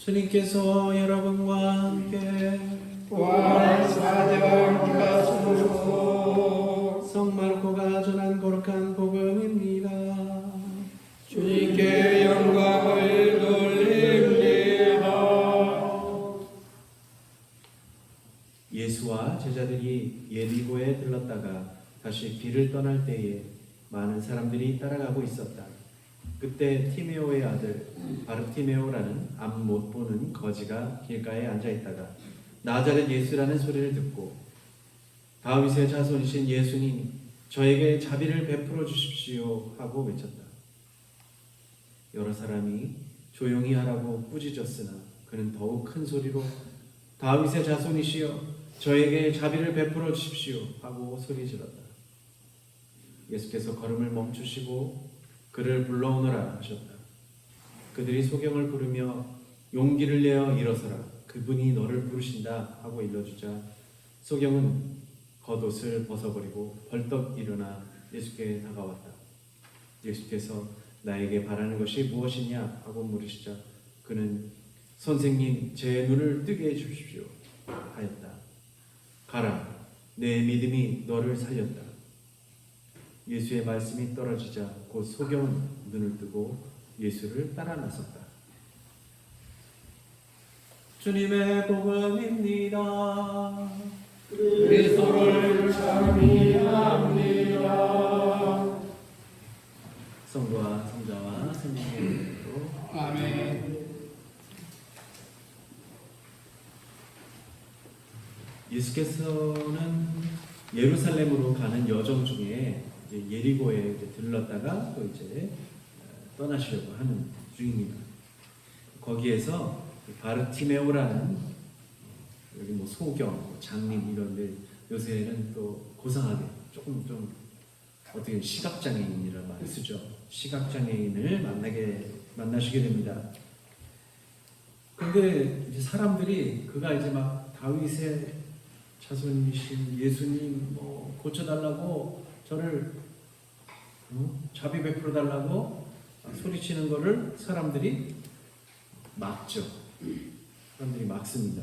주님께서 여러분과 함께 또한 사제와 함께 하소서. 성마르코가 전한 거룩한 복음입니다. 주님께 영광을 돌립니다. 예수와 제자들이 예리고에 들렀다가 다시 길을 떠날 때에 많은 사람들이 따라가고 있었다. 그때 티메오의 아들 바르티메오라는 앞 못 보는 거지가 길가에 앉아 있다가 나자렛 예수라는 소리를 듣고 다윗의 자손이신 예수님, 저에게 자비를 베풀어 주십시오 하고 외쳤다. 여러 사람이 조용히 하라고 꾸짖었으나 그는 더욱 큰 소리로 다윗의 자손이시여 저에게 자비를 베풀어 주십시오 하고 소리 질렀다. 예수께서 걸음을 멈추시고 그를 불러오너라 하셨다. 그들이 소경을 부르며 용기를 내어 일어서라, 그분이 너를 부르신다 하고 일러주자 소경은 겉옷을 벗어버리고 벌떡 일어나 예수께 다가왔다. 예수께서 나에게 바라는 것이 무엇이냐 하고 물으시자 그는 선생님, 제 눈을 뜨게 해주십시오 하였다. 가라, 내 믿음이 너를 살렸다. 예수의 말씀이 떨어지자 곧 소경은 눈을 뜨고 예수를 따라 나섰다. 주님의 복음입니다. 그리스도를 찬미합니다. 성부와 성자와 성령의 이름으로 아멘. 예수께서는 예루살렘으로 가는 여정 중에 이제 예리고에 이제 들렀다가 또 이제 떠나시려고 하는 중입니다. 거기에서 바르티메오라는 여기 뭐 소경, 장님 이런데 요새는 또 고상하게 조금 좀 어떻게 시각장애인이라는 말을 쓰죠. 시각장애인을 만나시게 됩니다. 근데 이제 사람들이 그가 이제 막 다윗의 자손이신 예수님 뭐 고쳐달라고 저를 자비 베풀어 달라고 소리치는 거를 사람들이 막죠. 사람들이 막습니다.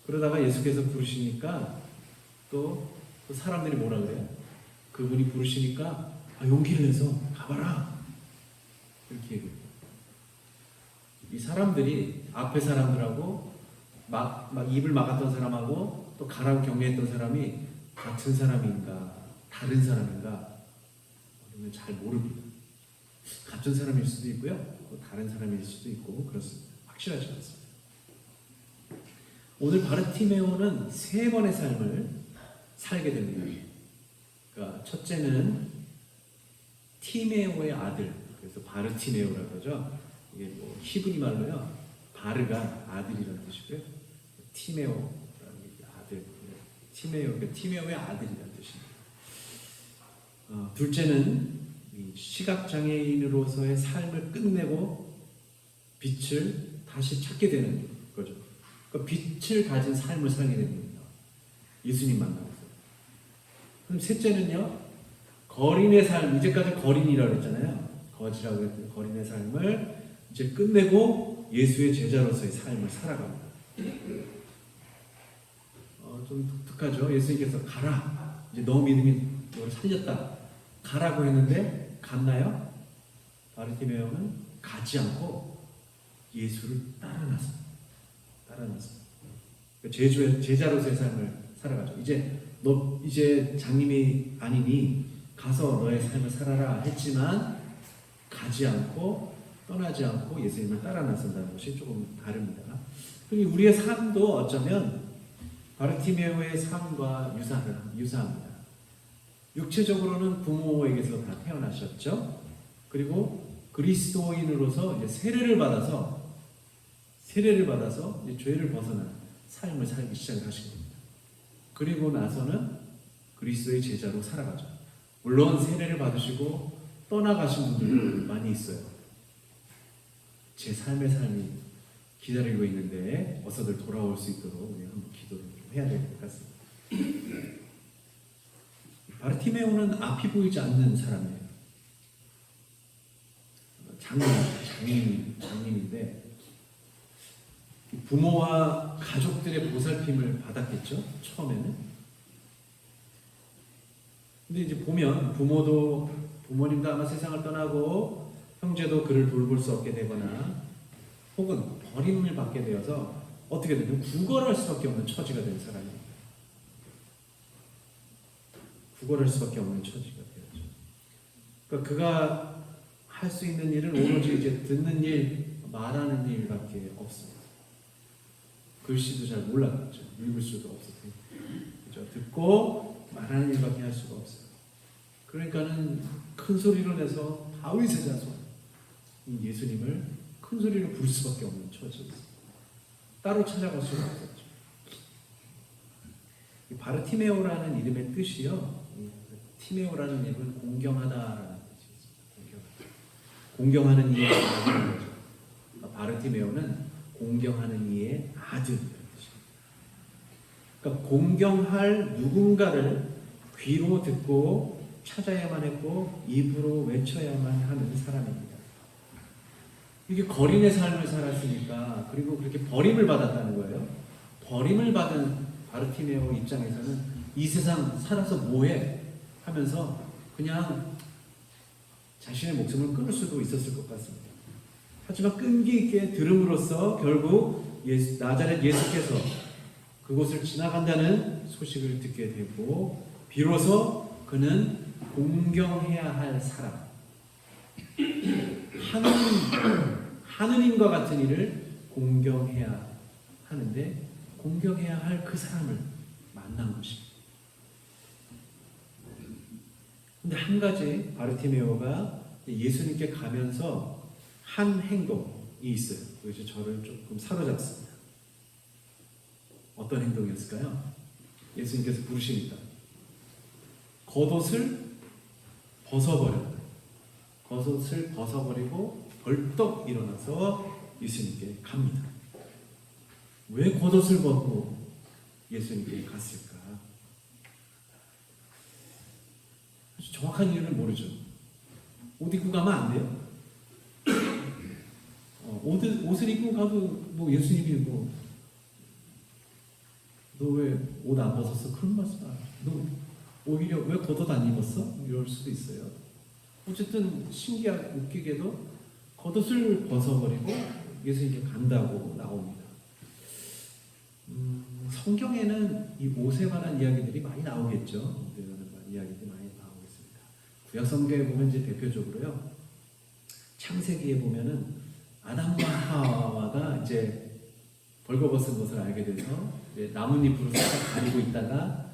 그러다가 예수께서 부르시니까 또 사람들이 뭐라 그래요? 그분이 부르시니까 용기를 내서 가봐라 이렇게 얘기해요. 이 사람들이 앞에 사람들하고 막 입을 막았던 사람하고 또 가라고 격려했던 사람이 같은 사람인가 다른 사람인가 우리는 잘 모릅니다. 같은 사람일 수도 있고요, 또 다른 사람일 수도 있고 그렇습니다. 확실하지 않습니다. 오늘 바르티메오는 세 번의 삶을 살게 됩니다. 그러니까 첫째는 티메오의 아들, 그래서 바르티메오라고 그러죠. 이게 뭐 히브리 말로요, 바르가 아들이라는 뜻이고요, 티메오라는 아들, 티메오의 아들이라는 뜻입니다. 둘째는 시각장애인으로서의 삶을 끝내고 빛을 다시 찾게 되는 거죠. 그러니까 빛을 가진 삶을 살게 됩니다. 예수님 만나서. 그럼 셋째는요, 거린의 삶, 이제까지 거린이라고 했잖아요. 거지라고 했던 거린의 삶을 이제 끝내고 예수의 제자로서의 삶을 살아갑니다. 좀 독특하죠. 예수님께서 가라, 이제 너 믿음이 너를 살렸다, 가라고 했는데 갔나요? 바르티메오는 가지 않고 예수를 따라 나서 제자로서의 삶을 살아가죠. 너 이제 장님이 아니니 가서 너의 삶을 살아라 했지만 가지 않고 떠나지 않고 예수님을 따라 나선다는 것이 조금 다릅니다. 우리의 삶도 어쩌면 바르티메오의 삶과 유사합니다. 육체적으로는 부모에게서 다 태어나셨죠. 그리고 그리스도인으로서 이제 세례를 받아서 이제 죄를 벗어난 삶을 살기 시작하신 겁니다. 그리고 나서는 그리스도의 제자로 살아가죠. 물론 세례를 받으시고 떠나가신 분들도 많이 있어요. 제 삶의 삶이 기다리고 있는데 어서들 돌아올 수 있도록 우리 한번 기도를 좀 해야 될 것 같습니다. 바르티메오는 앞이 보이지 않는 사람이에요. 장님인데 부모와 가족들의 보살핌을 받았겠죠, 처음에는. 근데 이제 보면 부모님도 아마 세상을 떠나고 형제도 그를 돌볼 수 없게 되거나 혹은 버림을 받게 되어서 어떻게 되면 구걸할 수밖에 없는 처지가 된 사람입니다. 구걸할 수밖에 없는 처지가 되었죠. 그러니까 그가 할 수 있는 일은 오로지 이제 듣는 일, 말하는 일밖에 없습니다. 글씨도 잘 몰랐죠. 읽을 수도 없었고, 그죠? 듣고 말하는 일밖에 할 수가 없어요. 그러니까는 큰 소리로 내서 다윗의 자손 예수님을 큰 소리로 부를 수밖에 없는 처지였어요. 따로 찾아갈 수가 없었죠. 바르티메오라는 이름의 뜻이요. 티메오라는 이름은 공경하다라는 뜻이었습니다. 공경하는 이의 아들인 거죠. 그러니까 바르티메오는 공경하는 이의 아들이라는 뜻입니다. 그러니까 공경할 누군가를 귀로 듣고 찾아야만 했고 입으로 외쳐야만 하는 사람입니다. 이게 거린의 삶을 살았으니까, 그리고 그렇게 버림을 받았다는 거예요. 버림을 받은 바르티메오 입장에서는 이 세상 살아서 뭐해? 하면서 그냥 자신의 목숨을 끊을 수도 있었을 것 같습니다. 하지만 끈기 있게 들음으로써 결국 나자렛 예수께서 그곳을 지나간다는 소식을 듣게 되고, 비로소 그는 공경해야 할 사람, 하느님과 같은 이를 공경해야 하는데, 공경해야 할 그 사람을 만난 것입니다. 근데 한 가지 바르티메오가 예수님께 가면서 한 행동이 있어요. 그것이 저를 조금 사로잡습니다. 어떤 행동이었을까요? 예수님께서 부르시니까 겉옷을 벗어버렸다. 겉옷을 벗어버리고 벌떡 일어나서 예수님께 갑니다. 왜 겉옷을 벗고 예수님께 갔을까? 정확한 이유는 모르죠. 옷 입고 가면 안 돼요. 옷을 입고 가도 뭐 예수님이 뭐 너 왜 옷 안 벗었어? 그런 말씀 안 해. 너 오히려 왜 겉옷 안 입었어? 이럴 수도 있어요. 어쨌든 신기하게 웃기게도 겉옷을 벗어버리고 예수님께 간다고 나옵니다. 성경에는 이 옷에 관한 이야기들이 많이 나오겠죠. 옷에 관한 이야기들이 많이 나오겠습니다. 구약 성경에 보면 이제 대표적으로요, 창세기에 보면은 아담과 하와가 이제 벌거벗은 것을 알게 돼서 나뭇잎으로 살짝 가리고 있다가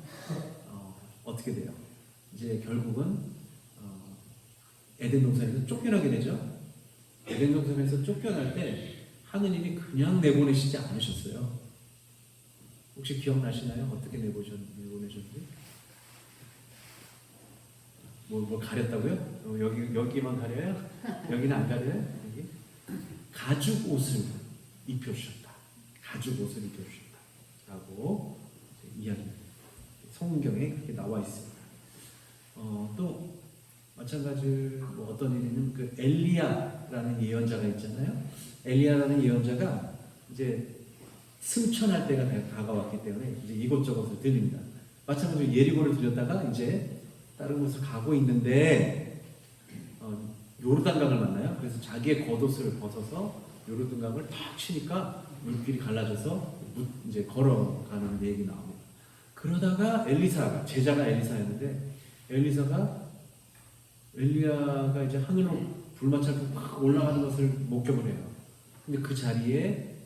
어떻게 돼요? 이제 결국은 에덴 동산에서 쫓겨나게 되죠. 에덴 동산에서 쫓겨날 때 하느님이 그냥 내보내시지 않으셨어요. 혹시 기억나시나요? 어떻게 내보내셨는지? 뭘 가렸다고요? 여기만 가려요? 여기는 안 가려요? 여기? 가죽 옷을 입혀주셨다. 가죽 옷을 입혀주셨다. 라고 이야기합니다. 성경에 그렇게 나와 있습니다. 또 마찬가지 어떤 일이냐면 그 엘리야라는 예언자가 있잖아요. 엘리야라는 예언자가 이제 승천할 때가 다가왔기 때문에 이제 이곳저곳을 들립니다. 마찬가지로 예리고를 들렸다가 이제 다른 곳을 가고 있는데 요르단강을 만나요. 그래서 자기의 겉옷을 벗어서 요르단강을 탁 치니까 물길이 갈라져서 이제 걸어가는 얘기 나옵니다. 그러다가 엘리사가, 제자가 엘리사였는데, 엘리야가 이제 하늘로 불마찰고 막 올라가는 것을 목격을 해요. 근데 그 자리에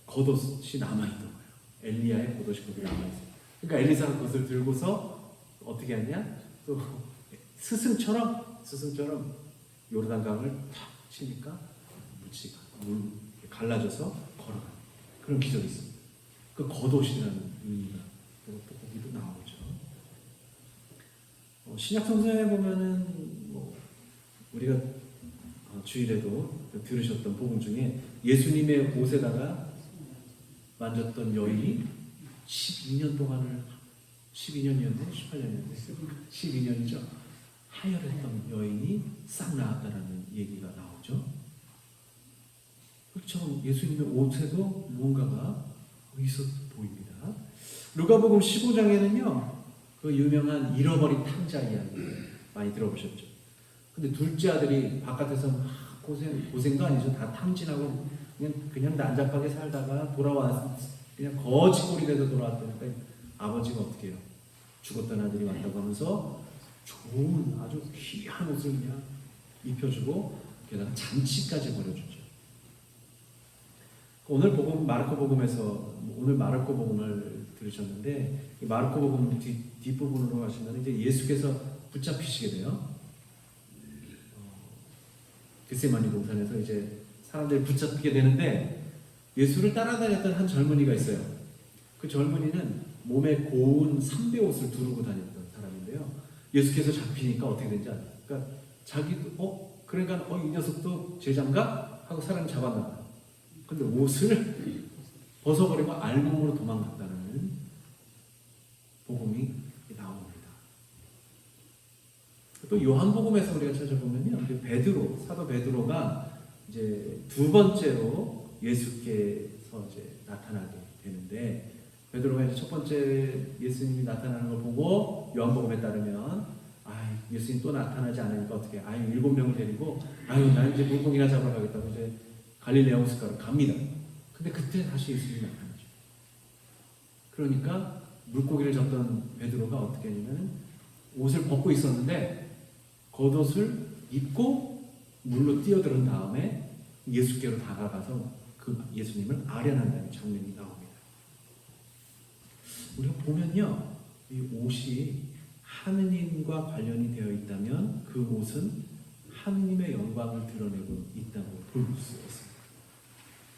겉옷이 남아있던 거예요. 엘리야의 겉옷이 거기 남아있어요. 그러니까 엘리사가 그것을 들고서 어떻게 했냐? 또 스승처럼 요르단강을 탁 치니까 물 갈라져서 걸어가는 그런 기적이 있습니다. 그 겉옷이라는 의미가 또 거기도 나오죠. 신약 성경에 보면은 우리가 주일에도 들으셨던 복음 중에 예수님의 옷에다가 만졌던 여인이 12년 동안을 12년이었네? 18년이었네? 12년이죠. 하혈했던 여인이 싹 나았다라는 얘기가 나오죠. 그렇죠. 예수님의 옷에도 뭔가가 있어 보입니다. 누가복음 15장에는요, 그 유명한 잃어버린 탕자 이야기 많이 들어보셨죠? 근데 둘째 아들이 바깥에서 막 고생도 아니죠. 다 탕진하고 그냥 난잡하게 살다가 돌아와서 그냥 거지꼴이 돼서 돌아왔다니까 아버지가 어떻게 해요? 죽었던 아들이 왔다고 하면서 좋은 아주 귀한 옷을 그냥 입혀주고 게다가 잔치까지 벌여주죠. 오늘 복음 마르코 복음에서 오늘 마르코 복음을 들으셨는데 이 마르코 복음 뒷부분으로 가시면 이제 예수께서 붙잡히시게 돼요. 겟세마니 동산에서 이제 사람들이 붙잡히게 되는데 예수를 따라다녔던 한 젊은이가 있어요. 그 젊은이는 몸에 고운 삼배 옷을 두르고 다녔던 사람인데요. 예수께서 잡히니까 어떻게 된지 아세요? 그러니까 자기도 그러니까 이 녀석도 제자인가 하고 사람이 잡았나 봐요. 근데 옷을 벗어버리고 알몸으로 도망갔다는 복음이 나옵니다. 또 요한복음에서 우리가 찾아보면요, 베드로, 사도 베드로가 이제 두 번째로 예수께서 이제 나타나게 되는데, 베드로가 이제 첫 번째 예수님이 나타나는 걸 보고 요한복음에 따르면 예수님 또 나타나지 않으니까 어떻게? 7명을 데리고 나 이제 물고기나 잡으러 가겠다고 이제 갈릴레아 호숫가로 갑니다. 근데 그때 다시 예수님이 나타나죠. 그러니까 물고기를 잡던 베드로가 어떻게 하냐면 옷을 벗고 있었는데 겉옷을 입고 물로 뛰어들은 다음에 예수께로 다가가서 그 예수님을 아련한다는 장면이 나옵니다. 우리가 보면요, 이 옷이 하느님과 관련이 되어 있다면 그 옷은 하느님의 영광을 드러내고 있다고 볼 수 있습니다.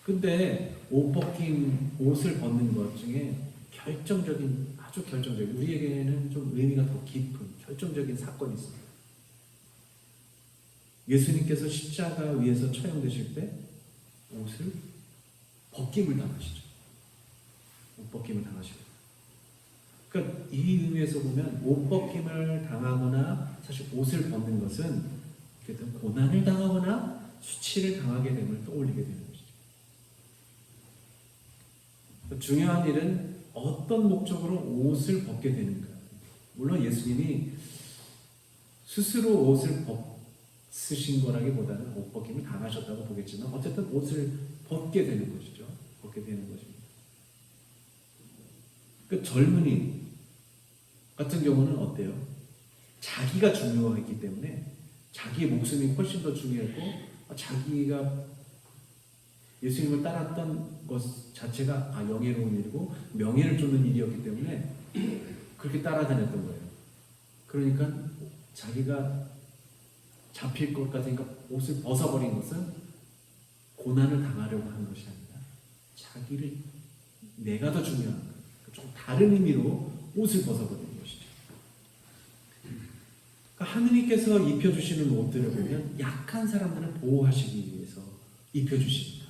근데 옷을 벗는 것 중에 아주 결정적인, 우리에게는 좀 의미가 더 깊은 결정적인 사건이 있습니다. 예수님께서 십자가 위에서 처형되실 때 옷을 벗김을 당하시죠. 옷 벗김을 당하시고. 그러니까 이 의미에서 보면 옷 벗김을 당하거나 사실 옷을 벗는 것은 어떤 고난을 당하거나 수치를 당하게 됨을 떠올리게 되는 것이죠. 중요한 일은 어떤 목적으로 옷을 벗게 되는가. 물론 예수님이 스스로 옷을 벗으신 거라기보다는 옷 벗김을 당하셨다고 보겠지만 어쨌든 옷을 벗게 되는 것이죠. 벗게 되는 것입니다. 그 젊은이 같은 경우는 어때요? 자기가 중요했기 때문에 자기의 목숨이 훨씬 더 중요했고 자기가 예수님을 따랐던 것 자체가 영예로운 일이고 명예를 쫓는 일이었기 때문에 그렇게 따라다녔던 거예요. 그러니까 자기가 잡힐 것 같으니까 옷을 벗어버린 것은 고난을 당하려고 한 것이 아니라 내가 더 중요한 거예요. 조금 다른 의미로 옷을 벗어버리는 것이죠. 그러니까 하느님께서 입혀주시는 옷들을 보면 약한 사람들을 보호하시기 위해서 입혀주십니다.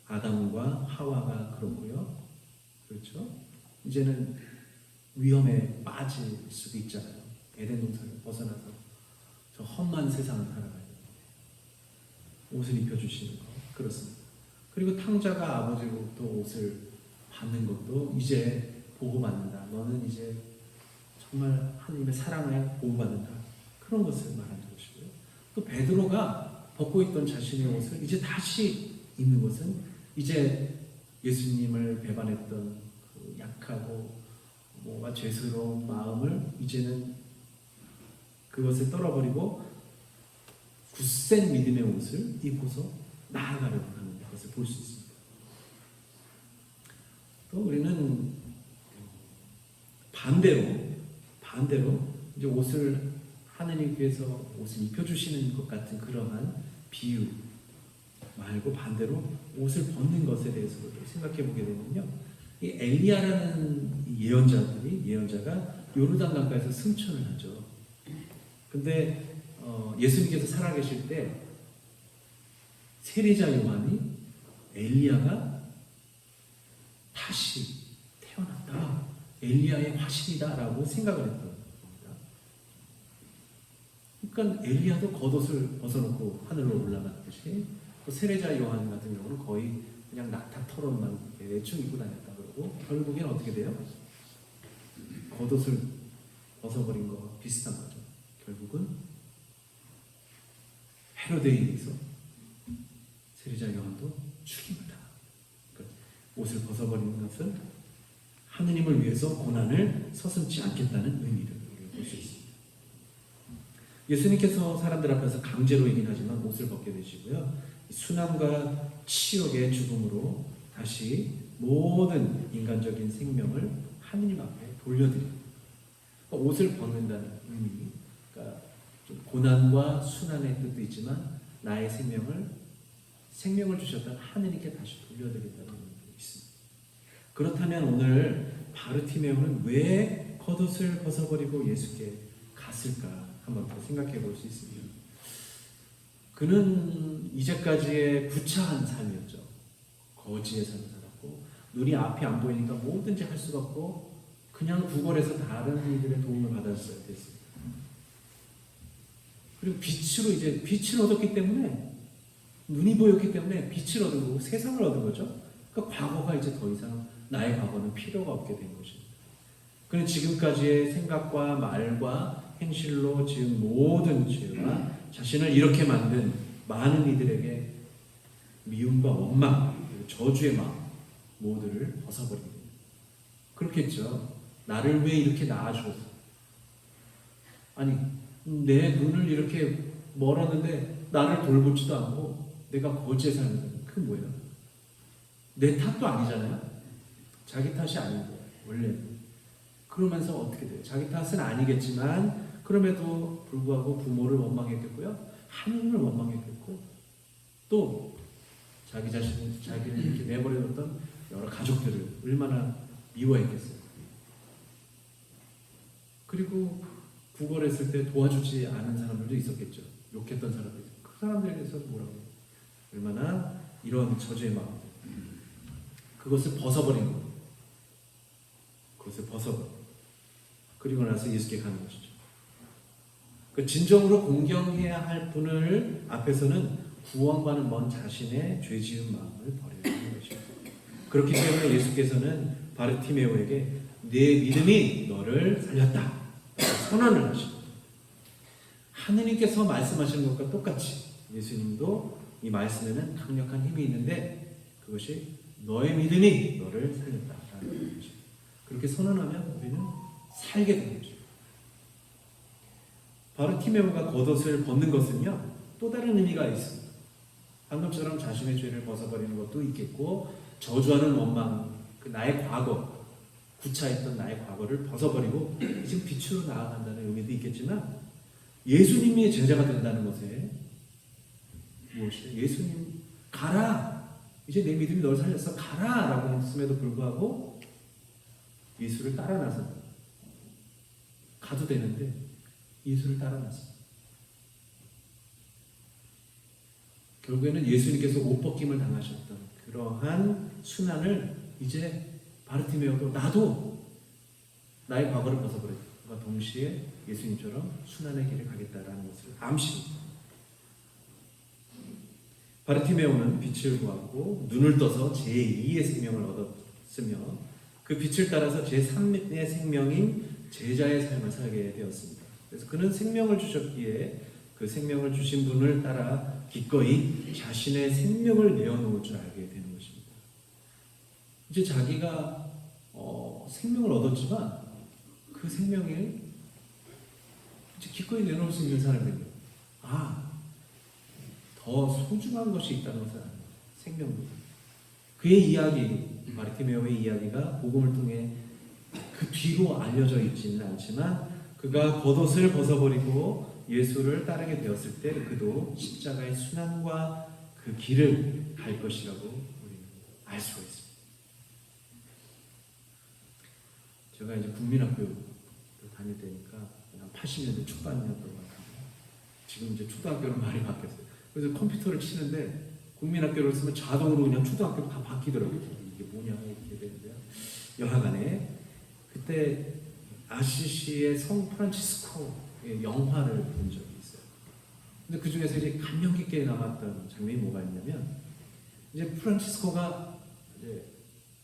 아담과 하와가 그렇고요. 그렇죠? 이제는 위험에 빠질 수도 있잖아요. 에덴 동산을 벗어나서 저 험한 세상을 살아가야 되는데 옷을 입혀주시는 거 그렇습니다. 그리고 탕자가 아버지로부터 옷을 받는 것도 이제 보호받는다. 너는 이제 정말 하나님의 사랑을 보호받는다. 그런 것을 말하는 것이고요. 또 베드로가 벗고 있던 자신의 옷을 이제 다시 입는 것은 이제 예수님을 배반했던 그 약하고 뭔가 죄스러운 마음을 이제는 그것을 떨어버리고 굳센 믿음의 옷을 입고서 나아가려고 하는 것을 볼 수 있습니다. 또 우리는 반대로 이제 옷을 하느님께서 옷을 입혀주시는 것 같은 그러한 비유 말고 반대로 옷을 벗는 것에 대해서 생각해 보게 되면요, 이 엘리야라는 예언자가 요르단 강가에서 승천을 하죠. 근데 예수님께서 살아계실 때 세례자 요한이 엘리야가 다시 태어났다, 엘리야의 화신이다라고 생각을 했던 겁니다. 그러니까 엘리야도 겉옷을 벗어놓고 하늘로 올라갔듯이 또 세례자 요한 같은 경우는 거의 그냥 낙타 털옷만 대충 입고 다녔다 그러고 결국엔 어떻게 돼요? 겉옷을 벗어버린 거 비슷한 거죠. 결국은 헤로데에 의해서 세례자 요한도 죽임을 당합니다. 그러니까 옷을 벗어버리는 것은 하느님을 위해서 고난을 서슴지 않겠다는 의미를 볼 수 있습니다. 예수님께서 사람들 앞에서 강제로이긴 하지만 옷을 벗게 되시고요. 순환과 치욕의 죽음으로 다시 모든 인간적인 생명을 하느님 앞에 돌려드립니다. 그러니까 옷을 벗는다는 의미, 그러니까 좀 고난과 순환의 뜻도 있지만 나의 생명을 주셨던 하느님께 다시 돌려드린다는 의미도 있습니다. 그렇다면 오늘 바르티메오는 왜 겉옷을 벗어버리고 예수께 갔을까 한번 더 생각해 볼 수 있습니다. 그는 이제까지의 구차한 삶이었죠. 거지의 삶을 살았고 눈이 앞이 안 보이니까 뭐든지 할 수가 없고 그냥 구걸해서 다른 이들의 도움을 받았어야 됐습니다. 그리고 빛을 얻었기 때문에 눈이 보였기 때문에 빛을 얻고 세상을 얻은 거죠. 그러니까 과거가 이제 더 이상 나의 과거는 필요가 없게 된 것입니다. 그는 지금까지의 생각과 말과 행실로 지은 모든 죄와 자신을 이렇게 만든 많은 이들에게 미움과 원망, 저주의 마음 모두를 벗어버립니다. 그렇겠죠. 나를 왜 이렇게 낳아주었어? 아니 내 눈을 이렇게 멀었는데 나를 돌보지도 않고 내가 거지에 사는 거예요. 그게 뭐예요? 내 탓도 아니잖아요. 자기 탓이 아닌 거예요. 원래는. 그러면서 어떻게 돼요? 자기 탓은 아니겠지만 그럼에도 불구하고 부모를 원망했겠고요. 하느님을 원망했겠고 또 자기 자기를 이렇게 내버려뒀던 여러 가족들을 얼마나 미워했겠어요. 그리고 구걸했을 때 도와주지 않은 사람들도 있었겠죠. 욕했던 사람들. 그 사람들에게서 뭐라고 해요? 얼마나 이런 저주의 마음 그것을 벗어버린 겁니다. 그것을 벗어버린 그리고 나서 예수께 가는 것이죠. 그 진정으로 공경해야 할 분을 앞에서는 구원과는 먼 자신의 죄지은 마음을 버려야 하는 것입니다. 그렇기 때문에 예수께서는 바르티메오에게 내 믿음이 너를 살렸다 선언을 하십니다. 하느님께서 말씀하시는 것과 똑같이 예수님도 이 말씀에는 강력한 힘이 있는데 그것이 너의 믿음이 너를 살렸다라는 것입니다. 그렇게 선언하면 우리는 살게 되는 거죠. 바르티메오가 겉옷을 벗는 것은요 또 다른 의미가 있습니다. 방금처럼 자신의 죄를 벗어버리는 것도 있겠고 저주하는 원망, 그 나의 과거, 구차했던 나의 과거를 벗어버리고 지금 빛으로 나아간다는 의미도 있겠지만 예수님의 제자가 된다는 것에 무엇이죠? 예수님 가라! 이제 내 믿음이 널 살렸어. 가라! 라고 했음에도 불구하고 예수를 따라 나서 가도 되는데 예수를 따라 나서 결국에는 예수님께서 옷 벗김을 당하셨던 그러한 순환을 이제 바르티메오도 나도 나의 과거를 벗어버렸과 동시에 예수님처럼 순환의 길을 가겠다라는 것을 암시합니다. 바르티메오는 빛을 보았고 눈을 떠서 제2의 생명을 얻었으며 그 빛을 따라서 제3의 생명인 제자의 삶을 살게 되었습니다. 그래서 그는 생명을 주셨기에 그 생명을 주신 분을 따라 기꺼이 자신의 생명을 내어놓을 줄 알게 되는 것입니다. 이제 자기가 생명을 얻었지만 그 생명을 이제 기꺼이 내놓을 수 있는 사람이에요. 더 소중한 것이 있다는 것을 압니다. 생명보다. 그의 이야기, 바르티메오의 이야기가 복음을 통해 그 뒤로 알려져 있지는 않지만 그가 겉옷을 벗어버리고 예수를 따르게 되었을 때 그도 십자가의 순환과 그 길을 갈 것이라고 우리는 알 수가 있습니다. 제가 이제 국민학교 다닐 때니까 한 80년대 초반이었던 것 같아요. 지금 이제 초등학교로 많이 바뀌었어요. 그래서 컴퓨터를 치는데 국민학교를 쓰면 자동으로 그냥 초등학교로 다 바뀌더라고요. 이게 뭐냐 이렇게 되는데요. 여하간에 그때 아시시의 성 프란치스코의 영화를 본 적이 있어요. 근데 그 중에서 이제 감명 깊게 남았던 장면이 뭐가 있냐면, 이제 프란치스코가 이제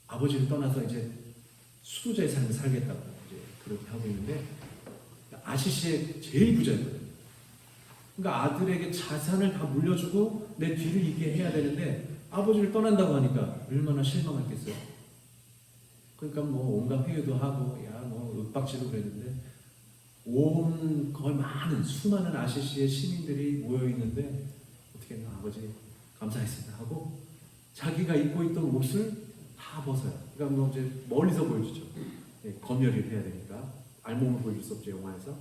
아버지를 떠나서 이제 수도자의 삶을 살겠다고 이제 그렇게 하고 있는데, 아시시의 제일 부자였거든요. 그러니까 아들에게 자산을 다 물려주고 내 뒤를 잇게 해야 되는데 아버지를 떠난다고 하니까 얼마나 실망했겠어요. 그러니까 뭐 온갖 회유도 하고 뭐 윽박지도 그랬는데, 온 거의 많은 수많은 아시시의 시민들이 모여 있는데 어떻게 아버지 감사했습니다 하고 자기가 입고 있던 옷을 다 벗어요. 그러니까 뭐 이제 멀리서 보여주죠. 검열을 해야 되니까 알몸을 보여줄 수 없죠, 영화에서.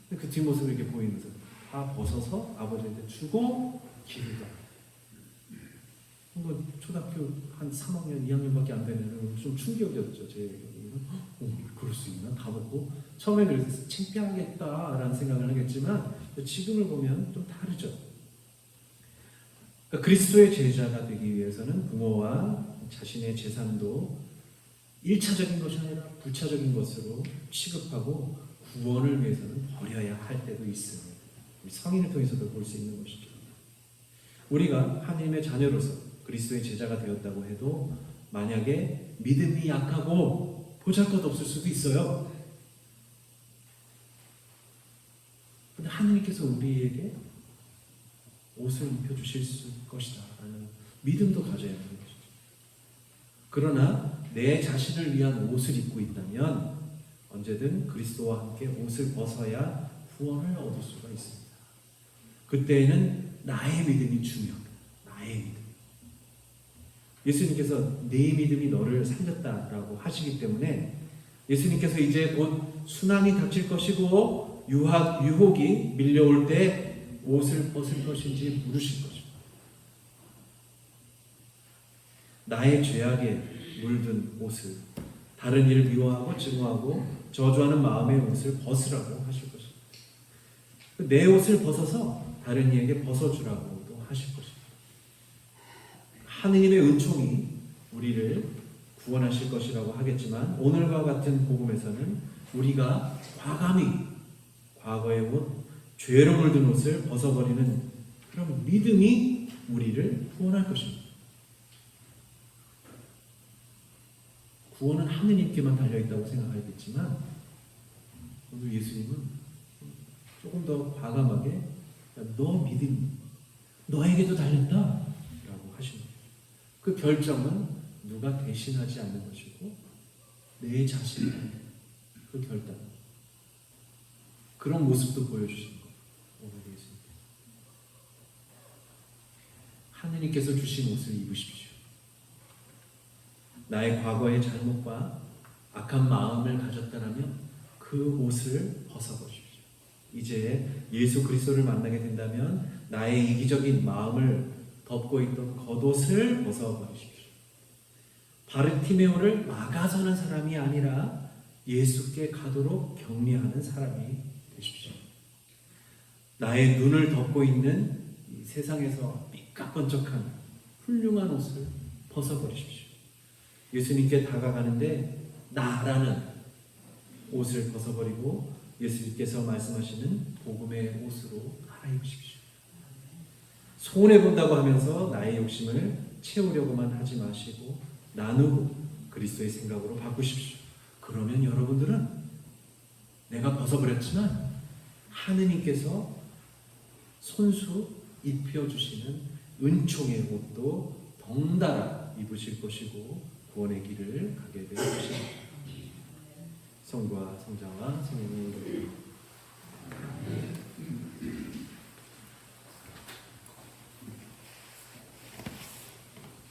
근데 그 뒷모습을 이렇게 보이면서 다 벗어서 아버지한테 주고 길을 가. 뭐 초등학교 한 3학년, 2학년밖에 안 되는 좀 충격이었죠. 제 얘기는 그럴 수 있나? 다 벗고 처음에 그래서 창피하겠다라는 생각을 하겠지만 지금을 보면 좀 다르죠. 그러니까 그리스도의 제자가 되기 위해서는 부모와 자신의 재산도 1차적인 것이 아니라 부차적인 것으로 취급하고 구원을 위해서는 버려야 할 때도 있습니다. 성인을 통해서도 볼 수 있는 것이죠. 우리가 하나님의 자녀로서 그리스도의 제자가 되었다고 해도 만약에 믿음이 약하고 보잘것없을 수도 있어요. 근데 하나님께서 우리에게 옷을 입혀주실 것이다 라는 믿음도 가져야 하는 것이죠. 그러나 내 자신을 위한 옷을 입고 있다면 언제든 그리스도와 함께 옷을 벗어야 구원을 얻을 수가 있습니다. 그때에는 나의 믿음이 중요합니다. 나의 믿음. 예수님께서 내 믿음이 너를 살렸다라고 하시기 때문에 예수님께서 이제 곧 순환이 닥칠 것이고 유혹이 밀려올 때 옷을 벗을 것인지 물으실 것입니다. 나의 죄악에 물든 옷을, 다른 이를 미워하고 증오하고 저주하는 마음의 옷을 벗으라고 하실 것입니다. 내 옷을 벗어서 다른 이에게 벗어주라고도 하실 것입니다. 하느님의 은총이 우리를 구원하실 것이라고 하겠지만 오늘과 같은 복음에서는 우리가 과감히 과거의 옷, 죄로 물든 옷을 벗어버리는 그런 믿음이 우리를 구원할 것입니다. 구원은 하느님께만 달려있다고 생각하겠지만 오늘 예수님은 조금 더 과감하게 너 믿음, 너에게도 달렸다 라고 하십니다. 그 결정은 누가 대신하지 않는 것이고 내 자신이 그 결단, 그런 모습도 보여주시는 거예요. 오늘 예수님 하느님께서 주신 옷을 입으십시오. 나의 과거의 잘못과 악한 마음을 가졌다면 그 옷을 벗어버리십시오. 이제 예수 그리스도를 만나게 된다면 나의 이기적인 마음을 덮고 있던 겉옷을 벗어버리십시오. 바르티메오를 막아서는 사람이 아니라 예수께 가도록 격려하는 사람이 되십시오. 나의 눈을 덮고 있는 이 세상에서 삐까번쩍한 훌륭한 옷을 벗어버리십시오. 예수님께 다가가는데 나라는 옷을 벗어버리고 예수님께서 말씀하시는 복음의 옷으로 갈아입으십시오. 손해본다고 하면서 나의 욕심을 채우려고만 하지 마시고 나누고 그리스도의 생각으로 바꾸십시오. 그러면 여러분들은 내가 벗어버렸지만 하느님께서 손수 입혀주시는 은총의 옷도 덩달아 입으실 것이고 구원의 길을 가게 될 것입니다. 성부와 성자와 성령의 이름으로